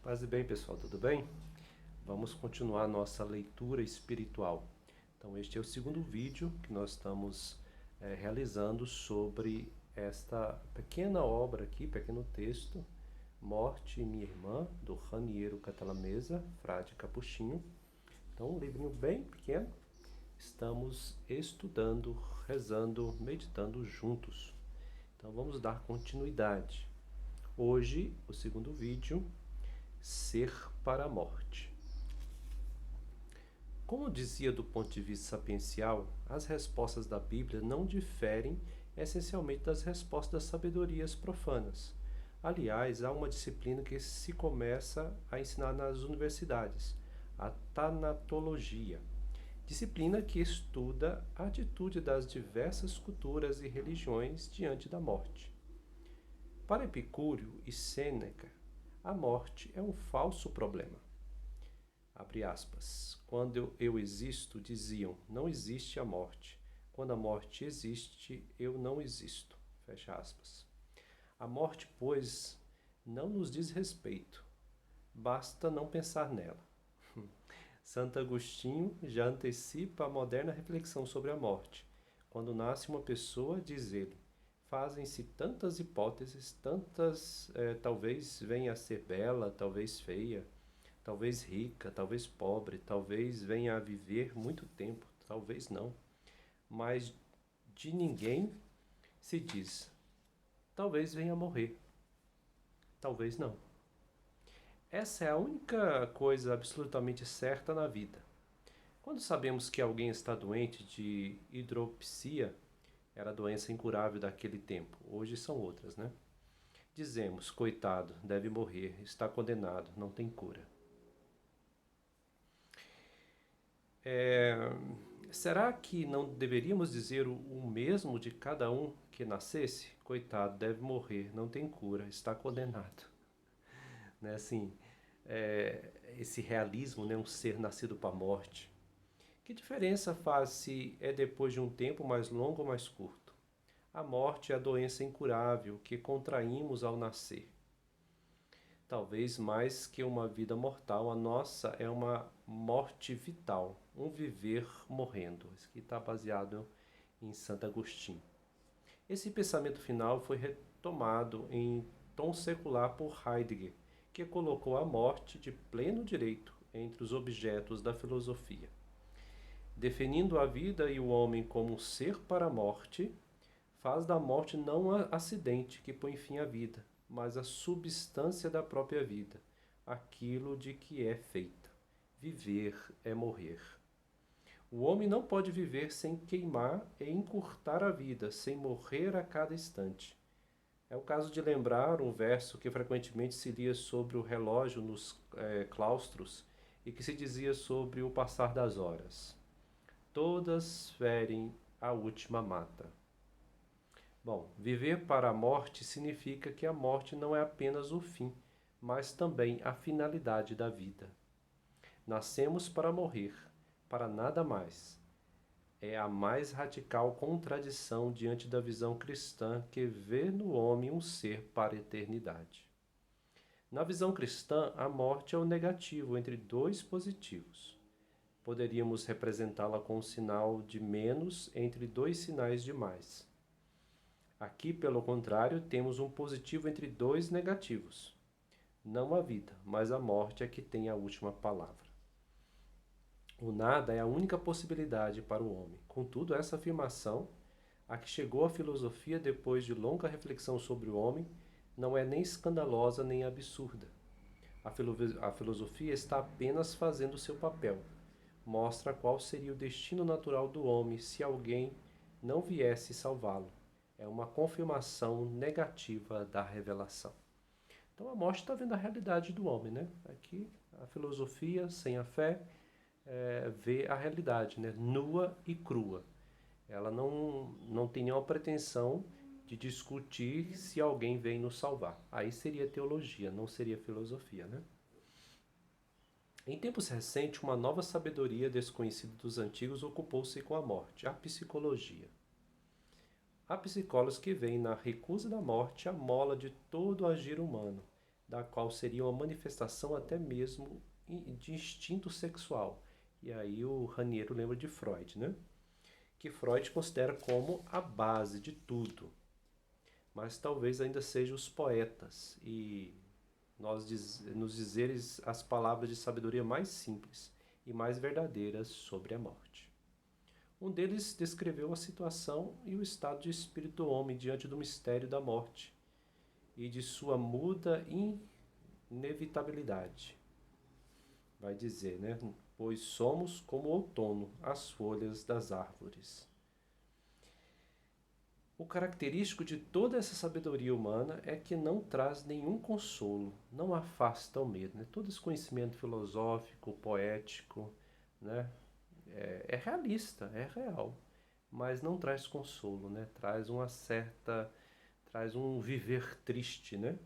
Paz e bem, pessoal, tudo bem? Vamos continuar nossa leitura espiritual. Então, este é o segundo vídeo que nós estamos realizando sobre esta pequena obra aqui, pequeno texto, Morte, Minha Irmã, do Raniero Cantalamessa, frade capuchinho. Então, um livrinho bem pequeno. Estamos estudando, rezando, meditando juntos. Então, vamos dar continuidade. Hoje, o segundo vídeo, Ser para a Morte. Como dizia do ponto de vista sapiencial, as respostas da Bíblia não diferem essencialmente das respostas das sabedorias profanas. Aliás, há uma disciplina que se começa a ensinar nas universidades, a tanatologia, disciplina que estuda a atitude das diversas culturas e religiões diante da morte. Para Epicúrio e Sêneca, a morte é um falso problema. Abre aspas. Quando eu existo, diziam, não existe a morte. Quando a morte existe, eu não existo. Fecha aspas. A morte, pois, não nos diz respeito. Basta não pensar nela. Santo Agostinho já antecipa a moderna reflexão sobre a morte. Quando nasce uma pessoa, diz ele, fazem-se tantas hipóteses, talvez venha a ser bela, talvez feia, talvez rica, talvez pobre, talvez venha a viver muito tempo, talvez não. Mas de ninguém se diz, talvez venha a morrer, talvez não. Essa é a única coisa absolutamente certa na vida. Quando sabemos que alguém está doente de hidropsia, era a doença incurável daquele tempo, hoje são outras, né? Dizemos, coitado, deve morrer, está condenado, não tem cura. Será que não deveríamos dizer o mesmo de cada um que nascesse? Coitado, deve morrer, não tem cura, está condenado. Né? Assim, esse realismo, né? Um ser nascido para a morte. Que diferença faz se é depois de um tempo mais longo ou mais curto? A morte é a doença incurável que contraímos ao nascer. Talvez mais que uma vida mortal, a nossa é uma morte vital, um viver morrendo. Isso aqui está baseado em Santo Agostinho. Esse pensamento final foi retomado em tom secular por Heidegger, que colocou a morte de pleno direito entre os objetos da filosofia. Definindo a vida e o homem como um ser para a morte, faz da morte não um acidente que põe fim à vida, mas a substância da própria vida, aquilo de que é feita. Viver é morrer. O homem não pode viver sem queimar e encurtar a vida, sem morrer a cada instante. É o caso de lembrar um verso que frequentemente se lia sobre o relógio nos claustros e que se dizia sobre o passar das horas. Todas ferem, a última mata. Bom, viver para a morte significa que a morte não é apenas o fim, mas também a finalidade da vida. Nascemos para morrer, para nada mais. É a mais radical contradição diante da visão cristã que vê no homem um ser para a eternidade. Na visão cristã, a morte é o negativo entre dois positivos. Poderíamos representá-la com um sinal de menos entre dois sinais de mais. Aqui, pelo contrário, temos um positivo entre dois negativos. Não a vida, mas a morte é que tem a última palavra. O nada é a única possibilidade para o homem. Contudo, essa afirmação, a que chegou a filosofia depois de longa reflexão sobre o homem, não é nem escandalosa nem absurda. A filosofia está apenas fazendo seu papel. Mostra qual seria o destino natural do homem se alguém não viesse salvá-lo. É uma confirmação negativa da revelação. Então a morte está vendo a realidade do homem, né? Aqui a filosofia, sem a fé, vê a realidade, né? Nua e crua. Ela não tem nenhuma pretensão de discutir se alguém vem nos salvar. Aí seria teologia, não seria filosofia, né? Em tempos recentes, uma nova sabedoria desconhecida dos antigos ocupou-se com a morte, a psicologia. Há psicólogos que veem na recusa da morte a mola de todo o agir humano, da qual seria uma manifestação até mesmo de instinto sexual. E aí o Raniero lembra de Freud, né? Que Freud considera como a base de tudo. Mas talvez ainda sejam os poetas e nos dizeres as palavras de sabedoria mais simples e mais verdadeiras sobre a morte. Um deles descreveu a situação e o estado de espírito do homem diante do mistério da morte e de sua muda inevitabilidade. Vai dizer, né? Pois somos como o outono, as folhas das árvores. O característico de toda essa sabedoria humana é que não traz nenhum consolo, não afasta o medo. Né? Todo esse conhecimento filosófico, poético, né? É realista, é real, mas não traz consolo, né? Traz um viver triste, né?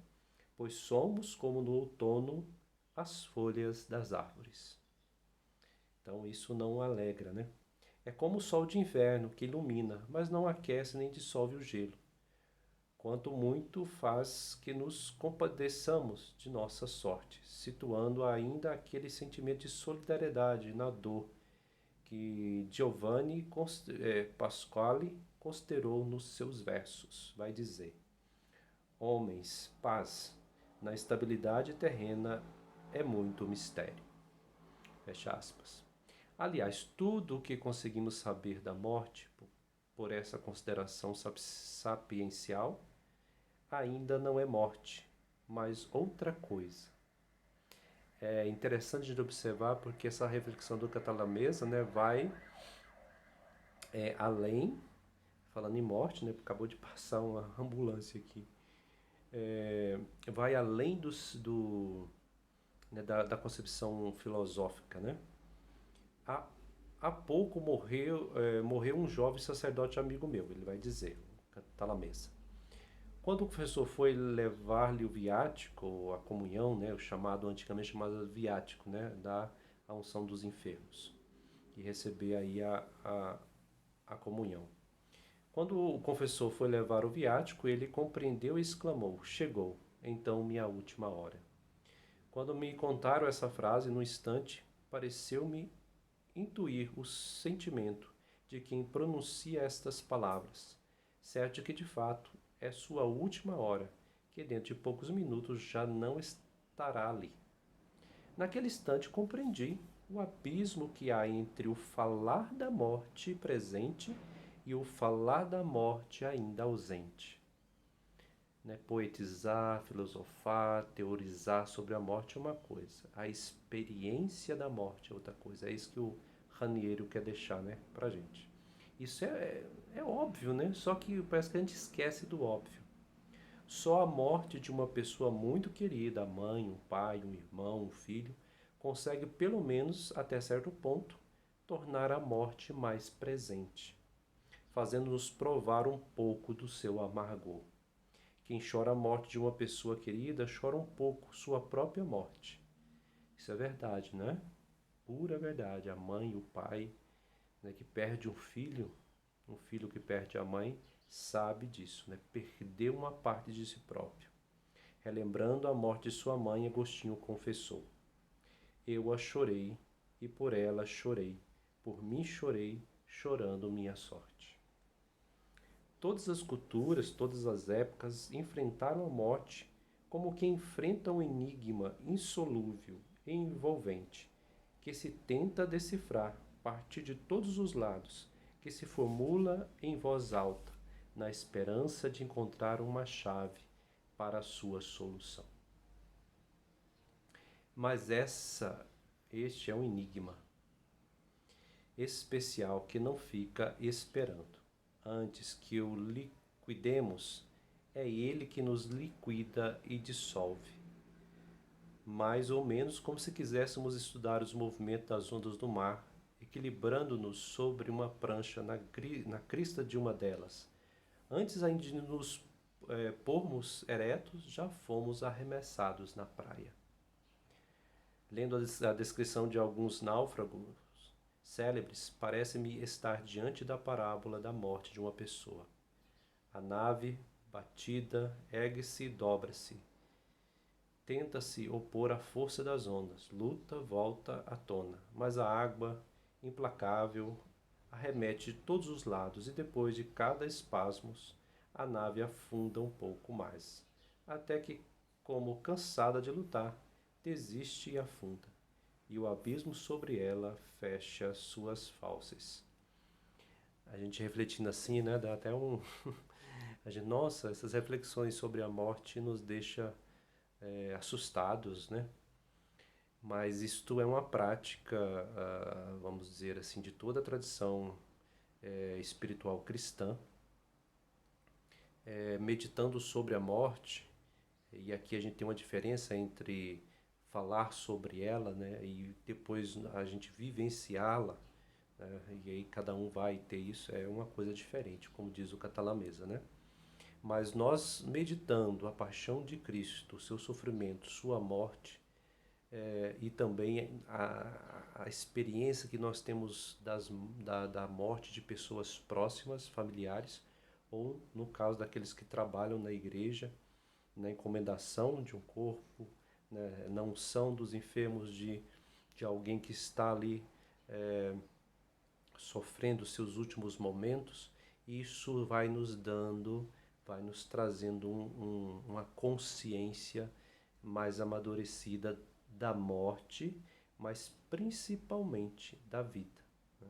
Pois somos como no outono as folhas das árvores. Então isso não alegra, né? É como o sol de inverno que ilumina, mas não aquece nem dissolve o gelo. Quanto muito faz que nos compadeçamos de nossa sorte, situando ainda aquele sentimento de solidariedade na dor que Giovanni Pasquale considerou nos seus versos. Vai dizer: homens, paz, na estabilidade terrena é muito mistério. Fecha aspas. Aliás, tudo o que conseguimos saber da morte, por essa consideração sapiencial, ainda não é morte, mas outra coisa. É interessante de observar porque essa reflexão do Catalamesa, né, vai além, falando em morte, né, acabou de passar uma ambulância aqui, vai além né, da concepção filosófica, né? Há, há pouco morreu um jovem sacerdote amigo meu, ele vai dizer, está na mesa. Quando o professor foi levar-lhe o viático, a comunhão, né, antigamente chamado viático, né, da unção dos enfermos, e receber aí a comunhão. Quando o confessor foi levar o viático, ele compreendeu e exclamou: chegou, então minha última hora. Quando me contaram essa frase, no instante, pareceu-me intuir o sentimento de quem pronuncia estas palavras, certo que de fato é sua última hora, que dentro de poucos minutos já não estará ali. Naquele instante compreendi o abismo que há entre o falar da morte presente e o falar da morte ainda ausente. Né? Poetizar, filosofar, teorizar sobre a morte é uma coisa, a experiência da morte é outra coisa. É isso que o Raniero quer deixar, né, pra gente. Isso é óbvio, né? Só que parece que a gente esquece do óbvio. Só a morte de uma pessoa muito querida, a mãe, um pai, um irmão, um filho, consegue, pelo menos até certo ponto, tornar a morte mais presente, fazendo-nos provar um pouco do seu amargor. Quem chora a morte de uma pessoa querida chora um pouco sua própria morte. Isso é verdade, né? Pura verdade. A mãe, o pai, né, que perde um filho que perde a mãe, sabe disso, né? Perdeu uma parte de si próprio. Relembrando a morte de sua mãe, Agostinho confessou: eu a chorei e por ela chorei, por mim chorei, chorando minha sorte. Todas as culturas, todas as épocas enfrentaram a morte como quem enfrenta um enigma insolúvel e envolvente, que se tenta decifrar a partir de todos os lados, que se formula em voz alta, na esperança de encontrar uma chave para a sua solução. Mas este é um enigma especial que não fica esperando. Antes que o liquidemos, é ele que nos liquida e dissolve. Mais ou menos como se quiséssemos estudar os movimentos das ondas do mar, equilibrando-nos sobre uma prancha na crista de uma delas. Antes ainda de nos pormos eretos, já fomos arremessados na praia. Lendo a descrição de alguns náufragos célebres, parece-me estar diante da parábola da morte de uma pessoa. A nave, batida, ergue-se e dobra-se. Tenta-se opor à força das ondas, luta, volta à tona, mas a água, implacável, arremete de todos os lados e depois de cada espasmo, a nave afunda um pouco mais, até que, como cansada de lutar, desiste e afunda, e o abismo sobre ela fecha suas fauces. A gente refletindo assim, né, dá até um... nossa, essas reflexões sobre a morte nos deixa assustados, né? Mas isto é uma prática, vamos dizer assim, de toda a tradição espiritual cristã, meditando sobre a morte. E aqui a gente tem uma diferença entre falar sobre ela, né, e depois a gente vivenciá-la, né, e aí cada um vai ter isso, é uma coisa diferente, como diz o Catalamesa, né? Mas nós meditando a paixão de Cristo, seu sofrimento, sua morte, e também a experiência que nós temos da morte de pessoas próximas, familiares, ou no caso daqueles que trabalham na igreja, na encomendação de um corpo, né, na unção dos enfermos de alguém que está ali sofrendo seus últimos momentos, isso vai nos dando, vai nos trazendo uma consciência mais amadurecida da morte, mas principalmente da vida, né?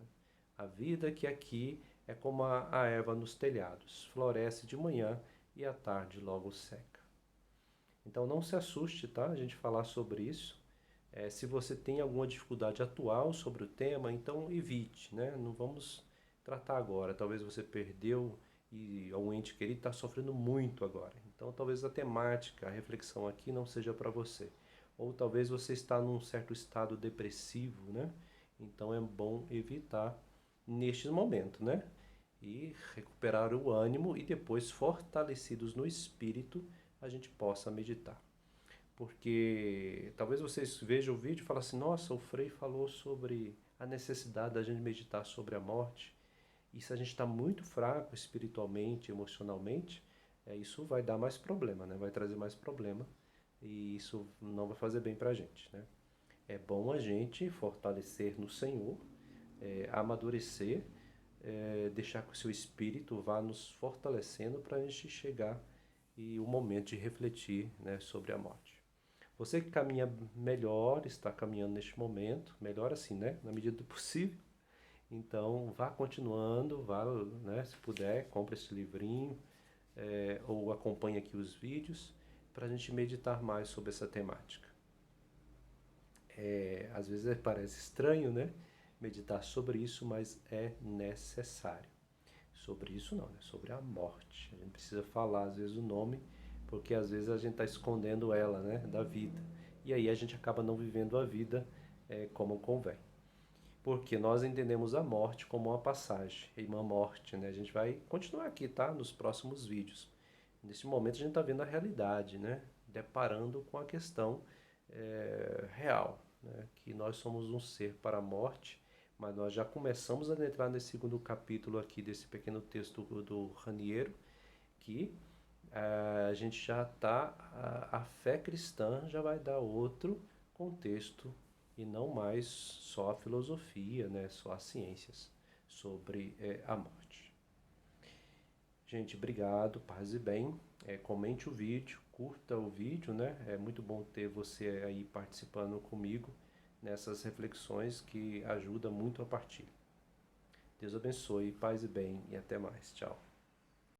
A vida que aqui é como a erva nos telhados, floresce de manhã e à tarde logo seca. Então não se assuste, tá? A gente falar sobre isso. Se você tem alguma dificuldade atual sobre o tema, então evite, né? Não vamos tratar agora. Talvez você perdeu e algum ente querido está sofrendo muito agora. Então talvez a temática, a reflexão aqui não seja para você. Ou talvez você está num certo estado depressivo, né? Então é bom evitar nestes momentos, né? E recuperar o ânimo e depois, fortalecidos no espírito, a gente possa meditar. Porque talvez vocês vejam o vídeo e falem assim, nossa, o Frei falou sobre a necessidade da gente meditar sobre a morte. E se a gente está muito fraco espiritualmente, emocionalmente, isso vai dar mais problema, né? Vai trazer mais problema e isso não vai fazer bem para a gente, né? É bom a gente fortalecer no Senhor, amadurecer, deixar que o seu espírito vá nos fortalecendo para a gente chegar e o momento de refletir, né, sobre a morte. Você que caminha melhor, está caminhando neste momento, melhor assim, né, na medida do possível. Então, vá continuando, vá, né, se puder, compre esse livrinho, ou acompanhe aqui os vídeos para a gente meditar mais sobre essa temática. Às vezes parece estranho, né, meditar sobre isso, mas é necessário. Sobre isso não, né? Sobre a morte. A gente precisa falar às vezes o nome, porque às vezes a gente está escondendo ela, né, da vida. E aí a gente acaba não vivendo a vida como convém. Porque nós entendemos a morte como uma passagem, e uma morte, né? A gente vai continuar aqui, tá? Nos próximos vídeos. Nesse momento a gente está vendo a realidade, né? Deparando com a questão real, né? Que nós somos um ser para a morte, mas nós já começamos a entrar nesse segundo capítulo aqui desse pequeno texto do Raniero, que a gente já está, a fé cristã já vai dar outro contexto e não mais só a filosofia, né, só as ciências sobre a morte. Gente, obrigado, paz e bem. Comente o vídeo, curta o vídeo, né? É muito bom ter você aí participando comigo nessas reflexões que ajuda muito a partilha. Deus abençoe, paz e bem e até mais. Tchau.